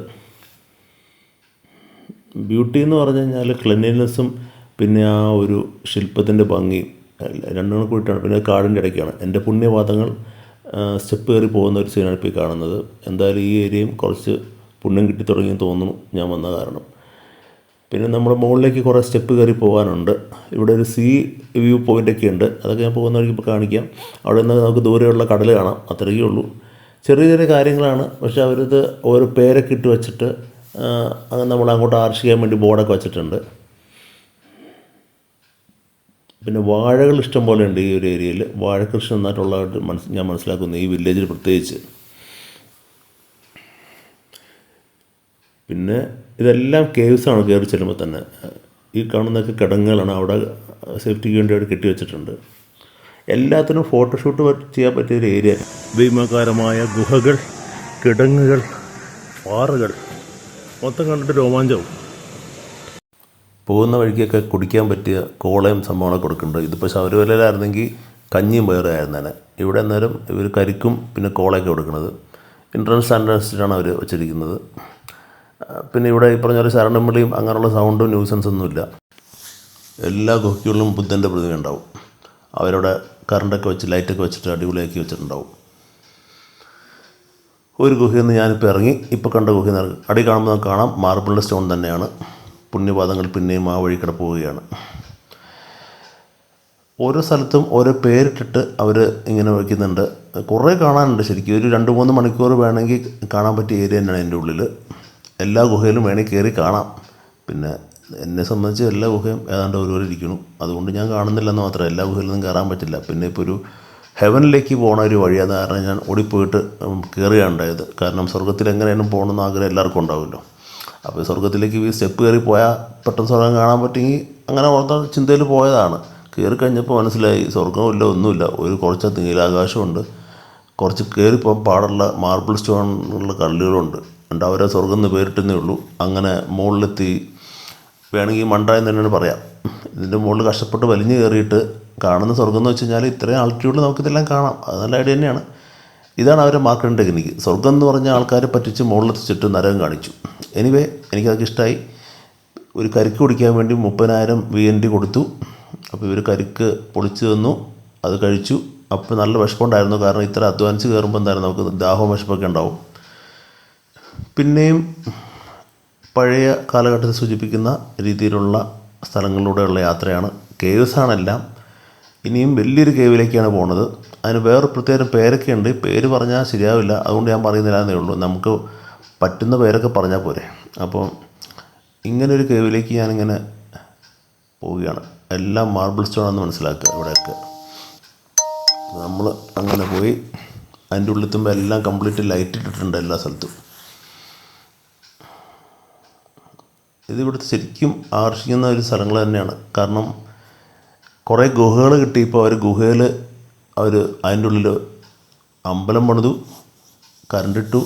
ബ്യൂട്ടി എന്ന് പറഞ്ഞു കഴിഞ്ഞാൽ ക്ലെൻലിനെസ്സും പിന്നെ ആ ഒരു ശില്പത്തിൻ്റെ ഭംഗിയും രണ്ടും കൂടിയിട്ടാണ്. പിന്നെ കാടിൻ്റെ ഇടയ്ക്കാണ്. എൻ്റെ പുണ്യപാദങ്ങൾ സ്റ്റെപ്പ് കയറി പോകുന്ന ഒരു സീനാണ് ഇപ്പോൾ കാണുന്നത്. എന്തായാലും ഈ ഏരിയയും കുറച്ച് പുണ്യം കിട്ടി തുടങ്ങിയെന്ന് തോന്നുന്നു ഞാൻ വന്ന കാരണം. പിന്നെ നമ്മുടെ മുകളിലേക്ക് കുറേ സ്റ്റെപ്പ് കയറി പോകാനുണ്ട്. ഇവിടെ ഒരു സീ വ്യൂ പോയിൻ്റൊക്കെ ഉണ്ട്. അതൊക്കെ ഞാൻ പോകുന്ന വഴിക്ക് ഇപ്പോൾ കാണിക്കാം. അവിടെ നിന്ന് നമുക്ക് ദൂരെയുള്ള കടൽ കാണാം. അത്രയേ ഉള്ളൂ. ചെറിയ ചെറിയ കാര്യങ്ങളാണ്. പക്ഷേ അവരിത് ഓരോ പേരൊക്കെ ഇട്ട് വെച്ചിട്ട് അങ്ങനെ നമ്മൾ അങ്ങോട്ട് ആകർഷിക്കാൻ വേണ്ടി ബോർഡൊക്കെ വെച്ചിട്ടുണ്ട്. പിന്നെ വാഴകൾ ഇഷ്ടം പോലെ ഉണ്ട് ഈ ഒരു ഏരിയയിൽ. വാഴകൃഷി നന്നായിട്ടുള്ളതായിട്ട് ഞാൻ മനസ്സിലാക്കുന്നു ഈ വില്ലേജിൽ പ്രത്യേകിച്ച്. പിന്നെ ഇതെല്ലാം കേവ്സാണ് കയറി ചെല്ലുമ്പോൾ തന്നെ. ഈ കാണുന്നതൊക്കെ കിടങ്ങുകളാണ്. അവിടെ സേഫ്റ്റിക്ക് വേണ്ടി അവിടെ കെട്ടി വെച്ചിട്ടുണ്ട്. എല്ലാത്തിനും ഫോട്ടോഷൂട്ട് ചെയ്യാൻ പറ്റിയൊരു ഏരിയ. ഭീമാകാരമായ ഗുഹകൾ, കിടങ്ങുകൾ, പാറകൾ മൊത്തം കണ്ടിട്ട് രോമാഞ്ചവും. പോകുന്ന വഴിക്കൊക്കെ കുടിക്കാൻ പറ്റിയ കോളയും സംഭവങ്ങളൊക്കെ കൊടുക്കുന്നുണ്ട്. ഇതിപ്പോൾ ശബരിമലയിലായിരുന്നെങ്കിൽ കഞ്ഞിയും പയറായിരുന്നേനെ. ഇവിടെ അന്നേരം ഇവർ കരിക്കും പിന്നെ കോളയൊക്കെ കൊടുക്കുന്നത്. ഇൻ്റർനെറ്റ് സ്റ്റാൻഡേർഡ് അനുസരിച്ചാണ് അവർ വെച്ചിരിക്കുന്നത്. പിന്നെ ഇവിടെ ഈ പറഞ്ഞ ഒരു ശരണം വിളിയും അങ്ങനെയുള്ള സൗണ്ടും ന്യൂസൻസ് ഒന്നുമില്ല. എല്ലാ ഗുഹയ്ക്കുള്ളിലും ബുദ്ധൻ്റെ പ്രതിമ ഉണ്ടാവും. അവരവിടെ കറണ്ടൊക്കെ വെച്ച് ലൈറ്റൊക്കെ വെച്ചിട്ട് അടിപൊളിയാക്കി വെച്ചിട്ടുണ്ടാവും. ഒരു ഗുഹയിൽ നിന്ന് ഞാനിപ്പോൾ ഇറങ്ങി. ഇപ്പോൾ കണ്ട ഗുഹയിൽ നിന്ന് അടി കാണുമ്പോൾ നമുക്ക് കാണാം മാർബിളിൻ്റെ സ്റ്റോൺ തന്നെയാണ്. പുണ്യപാദങ്ങൾ പിന്നെയും ആ വഴി കൂടെ പോവുകയാണ്. ഓരോ സ്ഥലത്തും ഓരോ പേരിട്ടിട്ട് അവർ ഇങ്ങനെ വയ്ക്കുന്നുണ്ട്. കുറേ കാണാനുണ്ട് ശരിക്കും. ഒരു 2-3 മണിക്കൂർ വേണമെങ്കിൽ കാണാൻ പറ്റിയ ഏരിയ തന്നെയാണ് എൻ്റെ ഉള്ളിൽ. എല്ലാ ഗുഹയിലും വേണമെങ്കിൽ കയറി കാണാം. പിന്നെ എന്നെ സംബന്ധിച്ച് എല്ലാ ഗുഹയും ഏതാണ്ട് ഓരോരോ ഇരിക്കുന്നു. അതുകൊണ്ട് ഞാൻ കാണുന്നില്ലെന്ന് മാത്രമേ. എല്ലാ ഗുഹയിലൊന്നും കയറാൻ പറ്റില്ല. പിന്നെ ഇപ്പോൾ ഒരു ഹെവനിലേക്ക് പോകണ ഒരു വഴി. അത് കാരണം ഞാൻ ഓടിപ്പോയിട്ട് കയറുകയുണ്ടായത്. കാരണം സ്വർഗ്ഗത്തിൽ എങ്ങനെയാണ് പോകണമെന്ന് ആഗ്രഹം എല്ലാവർക്കും ഉണ്ടാവുമല്ലോ. അപ്പോൾ സ്വർഗ്ഗത്തിലേക്ക് ഈ സ്റ്റെപ്പ് കയറി പോയാൽ പെട്ടെന്ന് സ്വർഗ്ഗം കാണാൻ പറ്റുമെങ്കിൽ അങ്ങനെ ഓർത്ത ചിന്തയിൽ പോയതാണ്. കയറി കഴിഞ്ഞപ്പോൾ മനസ്സിലായി സ്വർഗ്ഗമില്ല, ഒന്നുമില്ല. കുറച്ച് നീലാകാശമുണ്ട്, കുറച്ച് കയറിപ്പോകാൻ പാടുള്ള മാർബിൾ സ്റ്റോണുള്ള കല്ലുകളുണ്ട്. എന്നിട്ട് അവരെ സ്വർഗ്ഗം എന്ന് പേരിട്ടെന്നേ ഉള്ളൂ. അങ്ങനെ മുകളിലെത്തി. വേണമെങ്കിൽ മണ്ടായെന്ന് തന്നെയാണ് പറയാം. ഇതിൻ്റെ മുകളിൽ കഷ്ടപ്പെട്ട് വലിഞ്ഞ് കയറിയിട്ട് കാണുന്ന സ്വർഗ്ഗം എന്ന് വെച്ച് കഴിഞ്ഞാൽ ഇത്രയും ആൾട്ടിറ്റ്യൂഡിൽ നമുക്കിതെല്ലാം കാണാം. അത് നല്ല ഐഡിയ തന്നെയാണ്. ഇതാണ് അവരെ മാർക്കറ്റിംഗ് ടെക്നിക്ക്. സ്വർഗ്ഗം എന്ന് പറഞ്ഞ ആൾക്കാരെ പറ്റിച്ച് മുകളിലെത്തിച്ചിട്ട് നരകം കാണിച്ചു. എനിവേ എനിക്കതൊക്കെ ഇഷ്ടമായി. ഒരു കരിക്ക് കുടിക്കാൻ വേണ്ടി 30,000 VND കൊടുത്തു. അപ്പോൾ ഇവർ കരിക്ക് പൊളിച്ച് തന്നു. അത് കഴിച്ചു. അപ്പോൾ നല്ല വിശപ്പുണ്ടായിരുന്നു. കാരണം ഇത്ര അധ്വാനിച്ച് കയറുമ്പോൾ എന്തായാലും നമുക്ക് ദാഹവും വിശപ്പൊക്കെ ഉണ്ടാവും. പിന്നെയും പഴയ കാലഘട്ടത്തെ സൂചിപ്പിക്കുന്ന രീതിയിലുള്ള സ്ഥലങ്ങളിലൂടെയുള്ള യാത്രയാണ്. കേവ്സാണെല്ലാം. ഇനിയും വലിയൊരു കേവിലേക്കാണ് പോകുന്നത്. അതിന് വേറെ പ്രത്യേകം പേരൊക്കെ ഉണ്ട്, പേര് പറഞ്ഞാൽ ശരിയാവില്ല, അതുകൊണ്ട് ഞാൻ പറയുന്നില്ല എന്നേ ഉള്ളൂ. നമുക്ക് പറ്റുന്ന പേരൊക്കെ പറഞ്ഞാൽ പോരെ. അപ്പോൾ ഇങ്ങനൊരു കേവിലേക്ക് ഞാനിങ്ങനെ പോവുകയാണ്. എല്ലാം മാർബിൾ സ്റ്റോണാണെന്ന് മനസ്സിലാക്കുക. ഇവിടെയൊക്കെ നമ്മൾ അങ്ങനെ പോയി അതിൻ്റെ ഉള്ളിലെത്തുമ്പോൾ എല്ലാം കംപ്ലീറ്റ് ലൈറ്റ് ഇട്ടിട്ടുണ്ട് എല്ലാ സ്ഥലത്തും. ഇതിവിടുത്തെ ശരിക്കും ആകർഷിക്കുന്ന ഒരു സ്ഥലങ്ങൾ തന്നെയാണ്. കാരണം കുറേ ഗുഹകൾ കിട്ടിയപ്പോൾ അവർ ഗുഹയിൽ അതിൻ്റെ ഉള്ളിൽ അമ്പലം പണിതു, കറണ്ടിട്ടു,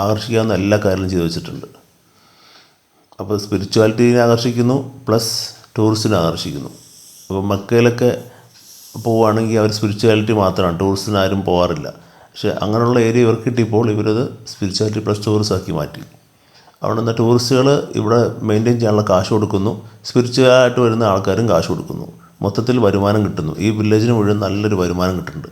ആകർഷിക്കാവുന്ന എല്ലാ കാര്യങ്ങളും ചെയ്തു വെച്ചിട്ടുണ്ട്. അപ്പോൾ സ്പിരിച്വാലിറ്റീനെ ആകർഷിക്കുന്നു, പ്ലസ് ടൂറിസ്റ്റിനെ ആകർഷിക്കുന്നു. അപ്പോൾ മക്കയിലൊക്കെ പോവുകയാണെങ്കിൽ അവർ സ്പിരിച്വാലിറ്റി മാത്രമാണ്, ടൂറിസ്റ്റിന് ആരും പോകാറില്ല. പക്ഷേ അങ്ങനെയുള്ള ഏരിയ ഇവർക്ക് കിട്ടിയപ്പോൾ ഇവരത് സ്പിരിച്വാലിറ്റി പ്ലസ് ടൂറിസം ആക്കി മാറ്റി. അവിടെ നിന്ന് ടൂറിസ്റ്റുകൾ ഇവിടെ മെയിൻറ്റെയിൻ ചെയ്യാനുള്ള കാശ് കൊടുക്കുന്നു, സ്പിരിച്വലായിട്ട് വരുന്ന ആൾക്കാരും കാശ് കൊടുക്കുന്നു. മൊത്തത്തിൽ വരുമാനം കിട്ടുന്നു. ഈ വില്ലേജിന് മുഴുവൻ നല്ലൊരു വരുമാനം കിട്ടുന്നുണ്ട്.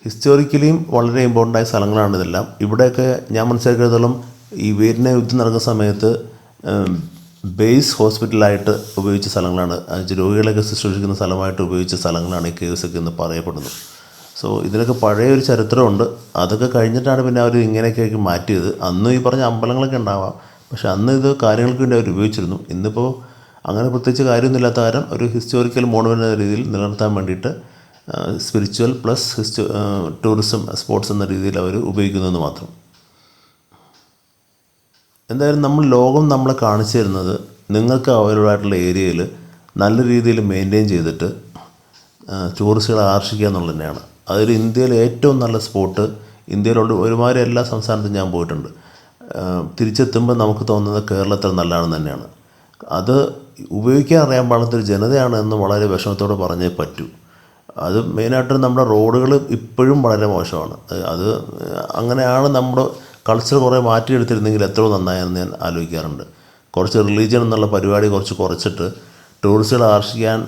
ഹിസ്റ്റോറിക്കലിയും വളരെ ഇമ്പോർട്ടൻ്റായ സ്ഥലങ്ങളാണ് ഇതെല്ലാം. ഇവിടെയൊക്കെ ഞാൻ മനസ്സിലാക്കിയിടത്തോളം ഈ വിയറ്റ്നാം യുദ്ധം നടക്കുന്ന സമയത്ത് ബേസ് ഹോസ്പിറ്റലായിട്ട് ഉപയോഗിച്ച സ്ഥലങ്ങളാണ്, രോഗികളെയൊക്കെ ശുശ്രൂഷിക്കുന്ന സ്ഥലമായിട്ട് ഉപയോഗിച്ച സ്ഥലങ്ങളാണ് ഈ കേവ്സൊക്കെ എന്ന് പറയപ്പെടുന്നു. സോ ഇതിനൊക്കെ പഴയൊരു ചരിത്രമുണ്ട്. അതൊക്കെ കഴിഞ്ഞിട്ടാണ് പിന്നെ അവർ ഇങ്ങനെയൊക്കെ മാറ്റിയത്. അന്ന് ഈ പറഞ്ഞ അമ്പലങ്ങളൊക്കെ ഉണ്ടാവാം, പക്ഷെ അന്ന് ഇത് കാര്യങ്ങൾക്ക് വേണ്ടി അവർ ഉപയോഗിച്ചിരുന്നു. ഇന്നിപ്പോൾ അങ്ങനെ പ്രത്യേകിച്ച് കാര്യമൊന്നുമില്ലാത്ത കാര്യം ഒരു ഹിസ്റ്റോറിക്കൽ മോണുമെൻ്റ് എന്ന രീതിയിൽ നിലനിർത്താൻ വേണ്ടിയിട്ട് സ്പിരിച്വൽ പ്ലസ് ടൂറിസം സ്പോർട്സ് എന്ന രീതിയിൽ അവർ ഉപയോഗിക്കുന്നതെന്ന് മാത്രം. എന്തായാലും ലോകം നമ്മളെ കാണിച്ചു തരുന്നത് നിങ്ങൾക്ക് അവൈലബിളായിട്ടുള്ള ഏരിയയിൽ നല്ല രീതിയിൽ മെയിൻറ്റെയിൻ ചെയ്തിട്ട് ടൂറിസ്റ്റുകളെ ആകർഷിക്കുക എന്നുള്ളത് തന്നെയാണ്. അതിൽ ഇന്ത്യയിലെ ഏറ്റവും നല്ല സ്പോട്ട് ഇന്ത്യയിലുള്ള ഒരുമാതിരി എല്ലാ സംസ്ഥാനത്തും ഞാൻ പോയിട്ടുണ്ട്. തിരിച്ചെത്തുമ്പോൾ നമുക്ക് തോന്നുന്നത് കേരളത്തിൽ നല്ലതാണെന്ന് തന്നെയാണ്. അത് ഉപയോഗിക്കാൻ അറിയാൻ പാടാത്തൊരു ജനതയാണ് എന്ന് വളരെ വിഷമത്തോടെ പറഞ്ഞേ പറ്റൂ. അത് മെയിനായിട്ട് നമ്മുടെ റോഡുകൾ ഇപ്പോഴും വളരെ മോശമാണ്. അത് അങ്ങനെയാണ് നമ്മുടെ കൾച്ചർ കുറേ മാറ്റിയെടുത്തിരുന്നെങ്കിൽ എത്രയോ നന്നായെന്ന് ഞാൻ ആലോചിക്കാറുണ്ട്. കുറച്ച് റിലീജിയൻ എന്നുള്ള പരിപാടി കുറച്ചിട്ട് ടൂറിസ്റ്റുകളെ ആകർഷിക്കാൻ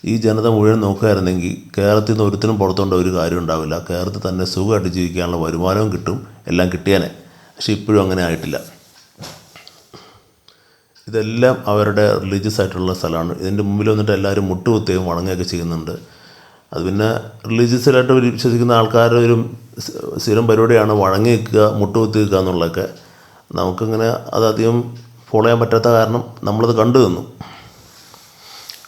ഈ ജനത മുഴുവൻ നോക്കുകയായിരുന്നെങ്കിൽ കേരളത്തിൽ നിന്ന് ഒരുത്തിനും പുറത്തുകൊണ്ട് ഒരു കാര്യം ഉണ്ടാവില്ല. കേരളത്തിൽ തന്നെ സുഖമായിട്ട് ജീവിക്കാനുള്ള വരുമാനവും കിട്ടും, എല്ലാം കിട്ടിയാനെ. പക്ഷെ ഇപ്പോഴും അങ്ങനെ ആയിട്ടില്ല. ഇതെല്ലാം അവരുടെ റിലീജിയസ് ആയിട്ടുള്ള സ്ഥലമാണ്. ഇതിൻ്റെ മുമ്പിൽ വന്നിട്ട് എല്ലാവരും മുട്ടുകുത്തുകയും വണങ്ങുകയൊക്കെ ചെയ്യുന്നുണ്ട്. അത് പിന്നെ റിലീജിയസിലായിട്ട് വിശ്വസിക്കുന്ന ആൾക്കാരുടെ ഒരു സ്ഥിരം പരിപാടിയാണ് വഴങ്ങി നിൽക്കുക, മുട്ടുകുത്തി നിൽക്കുക എന്നുള്ളതൊക്കെ. നമുക്കങ്ങനെ അതധികം ഫോളോ ചെയ്യാൻ പറ്റാത്ത കാരണം നമ്മളത് കണ്ടു തന്നു.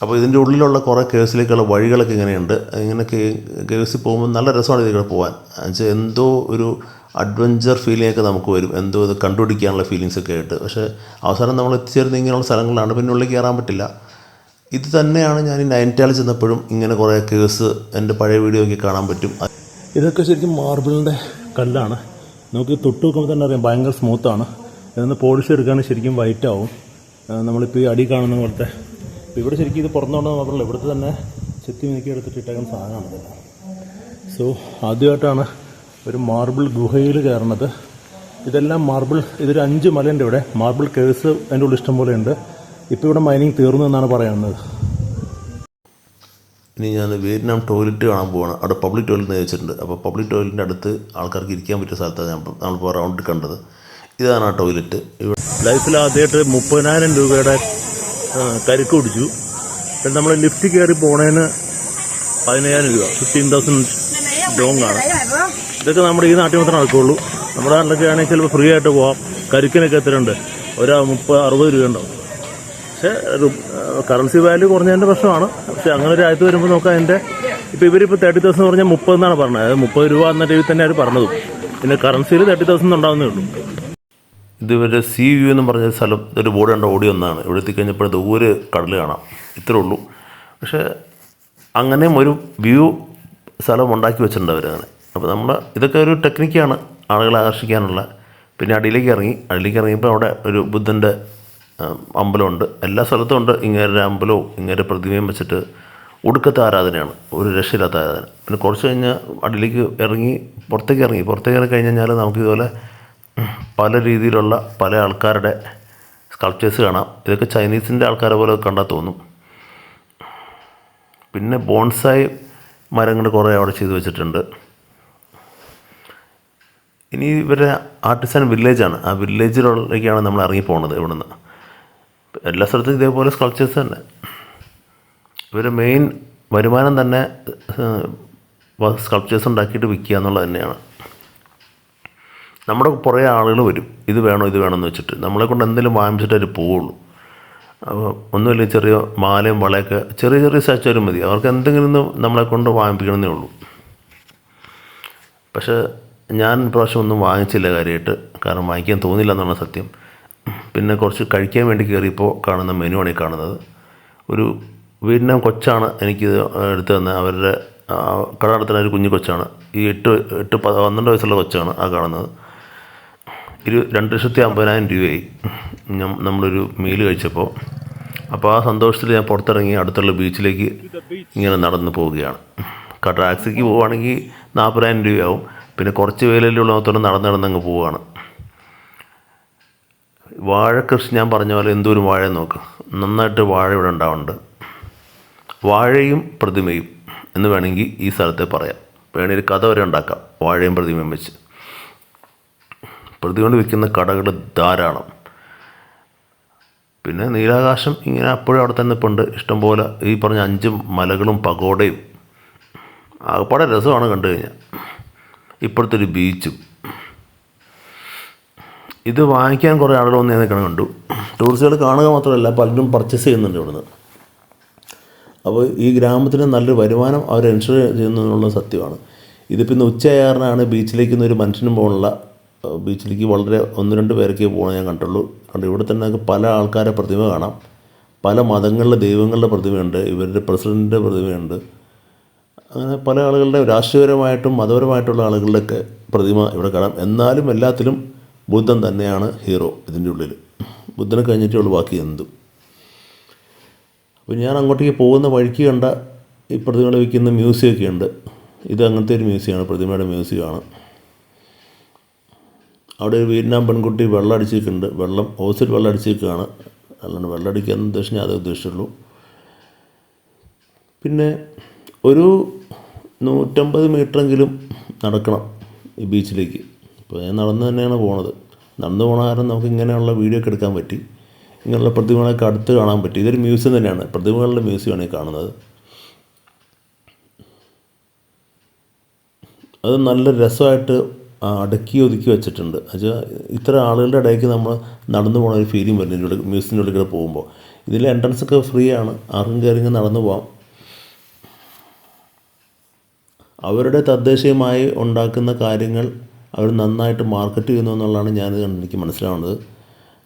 അപ്പോൾ ഇതിൻ്റെ ഉള്ളിലുള്ള കുറേ കേവ്സിലേക്കുള്ള വഴികളൊക്കെ ഇങ്ങനെയുണ്ട്. ഇങ്ങനെ കേവ്സിൽ പോകുമ്പോൾ നല്ല രസമാണ് ഇതിൽ പോകാൻ. എന്നുവെച്ചാൽ എന്തോ ഒരു അഡ്വഞ്ചർ ഫീലിങ്ങൊക്കെ നമുക്ക് വരും, എന്തോ ഇത് കണ്ടുപിടിക്കാനുള്ള ഫീലിങ്സൊക്കെ ആയിട്ട്. പക്ഷേ അവസാനം നമ്മൾ എത്തിച്ചേരുന്ന ഇങ്ങനെയുള്ള സ്ഥലങ്ങളാണ്, പിന്നെ ഉള്ളിൽ കയറാൻ പറ്റില്ല. ഇത് തന്നെയാണ് ഞാൻ ഈ നൈനിറ്റാളിൽ ചെന്നപ്പോഴും ഇങ്ങനെ കുറേ കേവ്സ് എൻ്റെ പഴയ വീഡിയോ ഒക്കെ കാണാൻ പറ്റും. ഇതൊക്കെ ശരിക്കും മാർബിളിൻ്റെ കല്ലാണ്. നമുക്ക് തൊട്ട് നോക്കുമ്പോൾ തന്നെ അറിയാം ഭയങ്കര സ്മൂത്താണ്. ഇതൊന്ന് പോളിഷ് എടുക്കുകയാണെങ്കിൽ ശരിക്കും വൈറ്റ് ആവും. നമ്മളിപ്പോൾ ഈ അടി കാണുന്ന പോലത്തെ. ഇപ്പോൾ ഇവിടെ ശരിക്കും ഇത് പുറത്തുകൊണ്ടെന്ന് മാത്രമല്ല, ഇവിടുത്തെ തന്നെ ചെത്തി മിനുക്കി എടുത്തിട്ട് ഇട്ടേക്കുന്ന സാധനമാണിത്. സോ ആദ്യമായിട്ടാണ് ഒരു മാർബിൾ ഗുഹയിൽ കയറുന്നത്. ഇതെല്ലാം മാർബിൾ, ഇതൊരു 5 മലയുണ്ട് ഇവിടെ. മാർബിൾ കേവ്സ് അതിൻ്റെ ഉള്ളിൽ ഇഷ്ടം പോലെ ഉണ്ട്. ഇപ്പോൾ ഇവിടെ മൈനിങ് തീർന്നു എന്നാണ് പറയുന്നത്. ഇനി ഞാൻ വിയറ്റ്നാം ടോയ്ലറ്റ് കാണാൻ പോവാണ്. അവിടെ പബ്ലിക് ടോയ്ലറ്റ് വെച്ചിട്ടുണ്ട്. അപ്പോൾ പബ്ലിക് ടോയ്ലറ്റിൻ്റെ അടുത്ത് ആൾക്കാർക്ക് ഇരിക്കാൻ പറ്റിയ സ്ഥലത്താണ് നമ്മളിപ്പോൾ റൗണ്ടിൽ കണ്ടത്. ഇതാണ് ആ ടോയ്ലറ്റ്. ഇവിടെ ലൈഫിൽ ആദ്യമായിട്ട് 30,000 രൂപയുടെ കരിക്ക് കുടിച്ചു. പിന്നെ നമ്മൾ ലിഫ്റ്റ് കയറി പോണേന് 15,000 രൂപ, 15,000 ലോങ് ആണ്. ഇതൊക്കെ നമ്മുടെ ഈ നാട്ടിൽ മാത്രമേ നടക്കുകയുള്ളൂ. നമ്മുടെ നാട്ടിലൊക്കെ ആണെങ്കിൽ ചിലപ്പോൾ ഫ്രീ ആയിട്ട് പോകാം. കരിക്കിനൊക്കെ എത്രയുണ്ട്, 30-60 രൂപ ഉണ്ടാവും. പക്ഷേ കറൻസി വാല്യൂ കുറഞ്ഞതിൻ്റെ പ്രശ്നമാണ്. പക്ഷേ അങ്ങനെ ഒരു രാജ്യത്ത് വരുമ്പോൾ നോക്കാം. അതിൻ്റെ ഇപ്പോൾ ഇവരിപ്പോൾ 30,000 പറഞ്ഞാൽ 30 എന്നാണ് പറഞ്ഞത്. അതായത് 30 രൂപ എന്ന രീതിയിൽ തന്നെ അവർ പറഞ്ഞതും. പിന്നെ കറൻസിയിൽ 30,000 ഉണ്ടാവുന്നേ ഉള്ളൂ. ഇത് ഇവരുടെ സീ വ്യൂ എന്ന് പറഞ്ഞ സ്ഥലം, ഇതൊരു ബോർഡ് കണ്ട ഓടി ഒന്നാണ്. ഇവിടെ എത്തിക്കഴിഞ്ഞപ്പോൾ ദൂരെ കടൽ കാണാം, ഇത്രേ ഉള്ളൂ. പക്ഷേ അങ്ങനെയും ഒരു വ്യൂ സ്ഥലം ഉണ്ടാക്കി വെച്ചിട്ടുണ്ട് അവരങ്ങനെ. അപ്പോൾ ഇതൊക്കെ ഒരു ടെക്നിക്കാണ് ആളുകളെ ആകർഷിക്കാനുള്ള. പിന്നെ അടിയിലേക്ക് ഇറങ്ങിയപ്പോൾ അവിടെ ഒരു ബുദ്ധൻ്റെ അമ്പലമുണ്ട്. എല്ലാ സ്ഥലത്തും ഉണ്ട് ഇങ്ങേരുടെ അമ്പലവും ഇങ്ങേരുടെ പ്രതിമയും വെച്ചിട്ട്. ഒടുക്കത്തെ ആരാധനയാണ്, ഒരു രക്ഷയില്ലാത്ത ആരാധന. പിന്നെ കുറച്ച് കഴിഞ്ഞ് അടിയിലേക്ക് പുറത്തേക്ക് ഇറങ്ങി കഴിഞ്ഞാൽ നമുക്കിതുപോലെ പല രീതിയിലുള്ള പല ആൾക്കാരുടെ സ്കൾപ്ചേഴ്സ് കാണാം. ഇതൊക്കെ ചൈനീസിൻ്റെ ആൾക്കാരെ പോലെ കണ്ടാൽ തോന്നും. പിന്നെ ബോൺസായി മരങ്ങൾ കുറേ അവിടെ ചെയ്ത് വെച്ചിട്ടുണ്ട്. ഇനി ഇവരുടെ ആർട്ടിസൻ വില്ലേജാണ്. ആ വില്ലേജിലേക്കാണ് നമ്മൾ ഇറങ്ങി പോകുന്നത്. ഇവിടെ നിന്ന് എല്ലാ സ്ഥലത്തും ഇതേപോലെ സ്കൾപ്ചേഴ്സ് തന്നെ. ഇവരുടെ മെയിൻ വരുമാനം തന്നെ സ്കൾപ്ചേഴ്സ് ഉണ്ടാക്കിയിട്ട് വിൽക്കുക എന്നുള്ളത് തന്നെയാണ്. നമ്മുടെ കുറേ ആളുകൾ വരും, ഇത് വേണോ ഇത് വേണമെന്ന് വെച്ചിട്ട് നമ്മളെ കൊണ്ട് എന്തെങ്കിലും വാങ്ങിച്ചിട്ട് അവർ പോവുള്ളൂ. അപ്പോൾ ഒന്നുമില്ല, ചെറിയ മാലയും വളയൊക്കെ ചെറിയ ചെറിയ സ്റ്റാച്ചുവരും മതി, അവർക്ക് എന്തെങ്കിലും നമ്മളെ കൊണ്ട് വാങ്ങിപ്പിക്കണമെന്നേ ഉള്ളൂ. പക്ഷേ ഞാൻ ഇപ്രാവശ്യം ഒന്നും വാങ്ങിച്ചില്ല കാര്യമായിട്ട്, കാരണം വാങ്ങിക്കാൻ തോന്നില്ല എന്നുള്ള സത്യം. പിന്നെ കുറച്ച് കഴിക്കാൻ വേണ്ടി കയറിയപ്പോൾ കാണുന്ന മെനു ആണ് ഈ കാണുന്നത്. ഒരു വിയറ്റ്നാം കൊച്ചാണ് എനിക്കിത് എടുത്തു തന്നെ, അവരുടെ കട നടത്തുന്ന ഒരു കുഞ്ഞു കൊച്ചാണ്. ഈ 12 വയസ്സുള്ള കൊച്ചാണ് ആ കാണുന്നത്. 2,50,000 രൂപയായി നമ്മളൊരു മീൽ കഴിച്ചപ്പോൾ. അപ്പോൾ ആ സന്തോഷത്തിൽ ഞാൻ പുറത്തിറങ്ങി അടുത്തുള്ള ബീച്ചിലേക്ക് ഇങ്ങനെ നടന്നു പോവുകയാണ്. ടാക്സിക്ക് പോവുകയാണെങ്കിൽ 40,000 രൂപയാവും. പിന്നെ കുറച്ച് വേലയിലുള്ളത്തോടെ നടന്നങ്ങ് പോവുകയാണ്. വാഴ കൃഷി ഞാൻ പറഞ്ഞ പോലെ എന്തോരം വാഴ നോക്ക്, നന്നായിട്ട് വാഴ ഇവിടെ ഉണ്ടാവുന്നുണ്ട്. വാഴയും പ്രതിമയും എന്ന് വേണമെങ്കിൽ ഈ സ്ഥലത്തെ പറയാം. വേണമെങ്കിൽ ഒരു കഥ വരെ ഉണ്ടാക്കാം വാഴയും പ്രതിമയും വെച്ച്. പ്രതിമ കൊണ്ട് വിൽക്കുന്ന കടകൾ ധാരാളം. പിന്നെ നീലാകാശം ഇങ്ങനെ അപ്പോഴും അവിടെ തന്നെ ഇപ്പോൾ ഉണ്ട്, ഇഷ്ടംപോലെ. ഈ പറഞ്ഞ 5 മലകളും പഗോഡയും ആകപ്പാടെ രസമാണ് കണ്ടു കഴിഞ്ഞാൽ. ഇപ്പോഴത്തെ ഒരു ബീച്ചും. ഇത് വാങ്ങിക്കാൻ കുറേ ആളുകൾ വന്ന് ഞാൻ കണ്ടു. ടൂറിസ്റ്റുകൾ കാണുക മാത്രമല്ല പലരും പർച്ചേസ് ചെയ്യുന്നുണ്ട് ഇവിടുന്ന്. അപ്പോൾ ഈ ഗ്രാമത്തിന് നല്ലൊരു വരുമാനം അവർ എൻഷുർ ചെയ്യുന്നു എന്നുള്ളത് സത്യമാണ്. ഇതിപ്പോൾ ഇന്ന് ഉച്ചയാറിനാണ് ബീച്ചിലേക്ക് ഒരു മനുഷ്യനും പോകാനുള്ള, ബീച്ചിലേക്ക് വളരെ 1-2 പേരൊക്കെ പോകണം ഞാൻ കണ്ടുള്ളൂ. ഇവിടെ തന്നെ പല ആൾക്കാരുടെ പ്രതിമ കാണാം, പല മതങ്ങളിലെ ദൈവങ്ങളുടെ പ്രതിമയുണ്ട്, ഇവരുടെ പ്രസിഡൻറ്റിൻ്റെ പ്രതിമയുണ്ട്. അങ്ങനെ പല ആളുകളുടെ രാഷ്ട്രീയപരമായിട്ടും മതപരമായിട്ടുള്ള ആളുകളുടെയൊക്കെ പ്രതിമ ഇവിടെ കാണാം. എന്നാലും എല്ലാത്തിലും ബുദ്ധൻ തന്നെയാണ് ഹീറോ ഇതിൻ്റെ ഉള്ളിൽ. ബുദ്ധനെ കഴിഞ്ഞിട്ടേ ഉള്ളൂ ബാക്കി എന്തും. അപ്പോൾ ഞാൻ അങ്ങോട്ടേക്ക് പോകുന്ന വഴിക്ക് കണ്ട ഈ പ്രതിമകൾ വിൽക്കുന്ന മ്യൂസിയമൊക്കെ ഉണ്ട്. ഇത് അങ്ങനത്തെ ഒരു മ്യൂസിയമാണ്, പ്രതിമയുടെ മ്യൂസിയമാണ്. അവിടെ ഒരു വിയറ്റ്നാം പെൺകുട്ടി വെള്ളം അടിച്ചിട്ടുണ്ട്, ഓസിൽ വെള്ളം അടിച്ചിരിക്കുകയാണ്. അല്ലാണ്ട് വെള്ളം അടിക്കാമെന്ന് ഉദ്ദേശിച്ച് ഞാൻ അതേ ഉദ്ദേശിച്ചുള്ളൂ. പിന്നെ ഒരു 150 മീറ്ററെങ്കിലും നടക്കണം ഈ ബീച്ചിലേക്ക്. ഇപ്പോൾ ഞാൻ നടന്ന് തന്നെയാണ് പോണത്. നടന്നു പോകണ കാരണം നമുക്ക് ഇങ്ങനെയുള്ള വീഡിയോ ഒക്കെ എടുക്കാൻ പറ്റി, ഇങ്ങനെയുള്ള പ്രതിമകളൊക്കെ അടുത്ത് കാണാൻ പറ്റി. ഇതൊരു മ്യൂസിയം തന്നെയാണ്, പ്രതിമകളുടെ മ്യൂസിയമാണ് ഈ കാണുന്നത്. അത് നല്ല രസമായിട്ട് അടുക്കി ഒതുക്കി വെച്ചിട്ടുണ്ട്. എന്നുവെച്ചാൽ ഇത്ര ആളുകളുടെ ഇടയ്ക്ക് നമ്മൾ നടന്നു പോകുന്ന ഒരു ഫീലിംഗ് വരുന്നുണ്ട് മ്യൂസിയത്തിൻ്റെ ഉള്ളിൽ കൂടെ പോകുമ്പോൾ. ഇതിൽ എൻട്രൻസ് ഒക്കെ ഫ്രീ ആണ്, ആർക്കും കയറി നടന്നു പോകാം. അവരുടെ തദ്ദേശീയമായി ഉണ്ടാക്കുന്ന കാര്യങ്ങൾ അവർ നന്നായിട്ട് മാർക്കറ്റ് ചെയ്യുന്നു എന്നുള്ളതാണ് എനിക്ക് മനസ്സിലാവുന്നത്.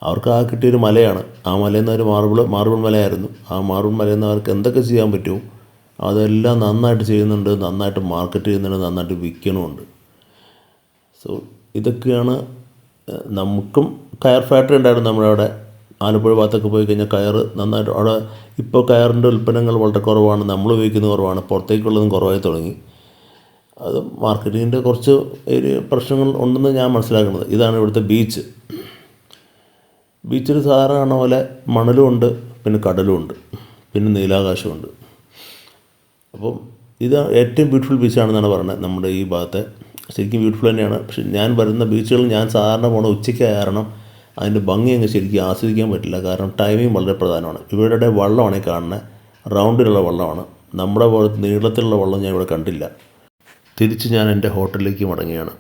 അവർക്ക് ആ കിട്ടിയൊരു മലയാണ്, ആ മലയിൽ നിന്ന് ഒരു മാർബിൾ മലയായിരുന്നു. ആ മാർബിൾ മലയിൽ നിന്ന് അവർക്ക് എന്തൊക്കെ ചെയ്യാൻ പറ്റുമോ അതെല്ലാം നന്നായിട്ട് ചെയ്യുന്നുണ്ട്, നന്നായിട്ട് മാർക്കറ്റ് ചെയ്യുന്നുണ്ട്, നന്നായിട്ട് വിൽക്കണമുണ്ട്. സോ ഇതൊക്കെയാണ്. നമുക്കും കയർ ഫാക്ടറി ഉണ്ടായിരുന്നു നമ്മുടെ അവിടെ ആലപ്പുഴ ഭാഗത്തൊക്കെ പോയി കഴിഞ്ഞാൽ കയർ നന്നായിട്ട് അവിടെ. ഇപ്പോൾ കയറിൻ്റെ ഉൽപ്പന്നങ്ങൾ വളരെ കുറവാണ്, നമ്മൾ ഉപയോഗിക്കുന്നത് കുറവാണ്, പുറത്തേക്കുള്ളതും കുറവായി തുടങ്ങി. അത് മാർക്കറ്റിങ്ങിൻ്റെ കുറച്ച് പ്രശ്നങ്ങൾ ഉണ്ടെന്ന് ഞാൻ മനസ്സിലാക്കുന്നത്. ഇതാണ് ഇവിടുത്തെ ബീച്ച്. ബീച്ചിൽ സാധാരണ കാണുന്ന പോലെ മണലും ഉണ്ട്, പിന്നെ കടലും ഉണ്ട്, പിന്നെ നീലാകാശമുണ്ട്. അപ്പം ഇത് ഏറ്റവും ബ്യൂട്ടിഫുൾ ബീച്ചാണെന്നാണ് പറയുന്നത് നമ്മുടെ ഈ ഭാഗത്തെ. ശരിക്കും ബ്യൂട്ടിഫുൾ തന്നെയാണ്. പക്ഷെ ഞാൻ വരുന്ന ബീച്ചുകൾ ഞാൻ സാധാരണ പോണ ഉച്ചയ്ക്ക് കാരണം അതിൻ്റെ ഭംഗി അങ്ങ് ശരിക്കും ആസ്വദിക്കാൻ പറ്റില്ല. കാരണം ടൈമിങ് വളരെ പ്രധാനമാണ്. ഇവരുടെ വള്ളമാണ് ഈ കാണുന്നത്, റൗണ്ടിലുള്ള വള്ളമാണ്. നമ്മുടെ പോലെ നീളത്തിലുള്ള വള്ളം ഞാൻ ഇവിടെ കണ്ടില്ല. തിരിച്ച് ഞാൻ എൻ്റെ ഹോട്ടലിലേക്ക് മടങ്ങുകയാണ്.